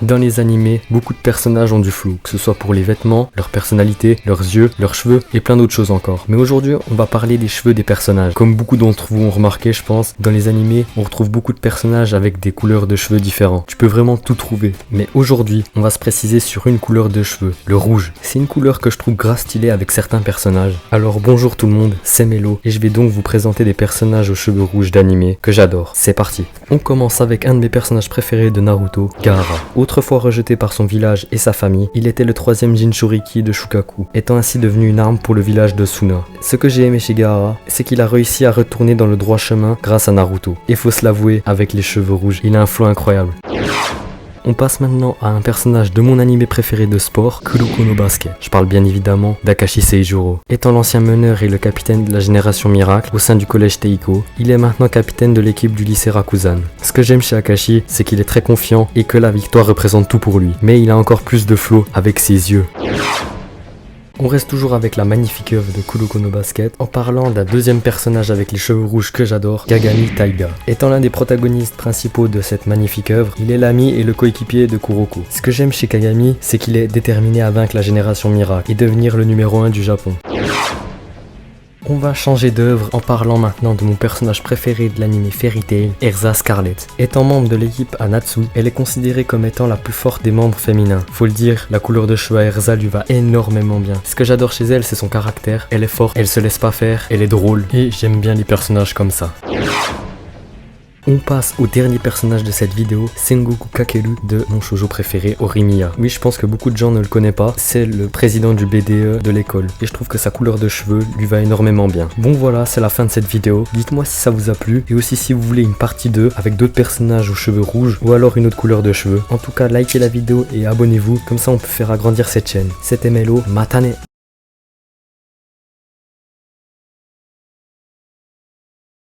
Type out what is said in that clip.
Dans les animés, beaucoup de personnages ont du flou, que ce soit pour les vêtements, leur personnalité, leurs yeux, leurs cheveux et plein d'autres choses encore. Mais aujourd'hui, on va parler des cheveux des personnages. Comme beaucoup d'entre vous ont remarqué, je pense, dans les animés, on retrouve beaucoup de personnages avec des couleurs de cheveux différents. Tu peux vraiment tout trouver. Mais aujourd'hui, on va se préciser sur une couleur de cheveux, le rouge. C'est une couleur que je trouve grave stylée avec certains personnages. Alors bonjour tout le monde, c'est Melo et je vais donc vous présenter des personnages aux cheveux rouges d'animé que j'adore. C'est parti. On commence avec un de mes personnages préférés de Naruto, Gaara. Autrefois rejeté par son village et sa famille, il était le troisième Jinchuriki de Shukaku, étant ainsi devenu une arme pour le village de Suna. Ce que j'ai aimé chez Gaara, c'est qu'il a réussi à retourner dans le droit chemin grâce à Naruto. Et faut se l'avouer, avec les cheveux rouges, il a un flow incroyable. On passe maintenant à un personnage de mon animé préféré de sport, Kuroko no Basket. Je parle bien évidemment d'Akashi Seijuro. Étant l'ancien meneur et le capitaine de la génération Miracle au sein du collège Teiko, il est maintenant capitaine de l'équipe du lycée Rakuzan. Ce que j'aime chez Akashi, c'est qu'il est très confiant et que la victoire représente tout pour lui. Mais il a encore plus de flow avec ses yeux. On reste toujours avec la magnifique œuvre de Kuroko no Basket en parlant d'un deuxième personnage avec les cheveux rouges que j'adore, Kagami Taiga. Étant l'un des protagonistes principaux de cette magnifique œuvre, il est l'ami et le coéquipier de Kuroko. Ce que j'aime chez Kagami, c'est qu'il est déterminé à vaincre la génération Miracle et devenir le numéro 1 du Japon. On va changer d'œuvre en parlant maintenant de mon personnage préféré de l'anime Fairy Tail, Erza Scarlet. Étant membre de l'équipe Anatsu, elle est considérée comme étant la plus forte des membres féminins. Faut le dire, la couleur de cheveux à Erza lui va énormément bien. Ce que j'adore chez elle, c'est son caractère. Elle est forte, elle se laisse pas faire, elle est drôle et j'aime bien les personnages comme ça. On passe au dernier personnage de cette vidéo, Sengoku Kakeru de mon shoujo préféré, Horimiya. Oui, je pense que beaucoup de gens ne le connaissent pas, c'est le président du BDE de l'école. Et je trouve que sa couleur de cheveux lui va énormément bien. Bon voilà, c'est la fin de cette vidéo. Dites-moi si ça vous a plu et aussi si vous voulez une partie 2 avec d'autres personnages aux cheveux rouges ou alors une autre couleur de cheveux. En tout cas, likez la vidéo et abonnez-vous, comme ça on peut faire agrandir cette chaîne. C'était Melo, matane!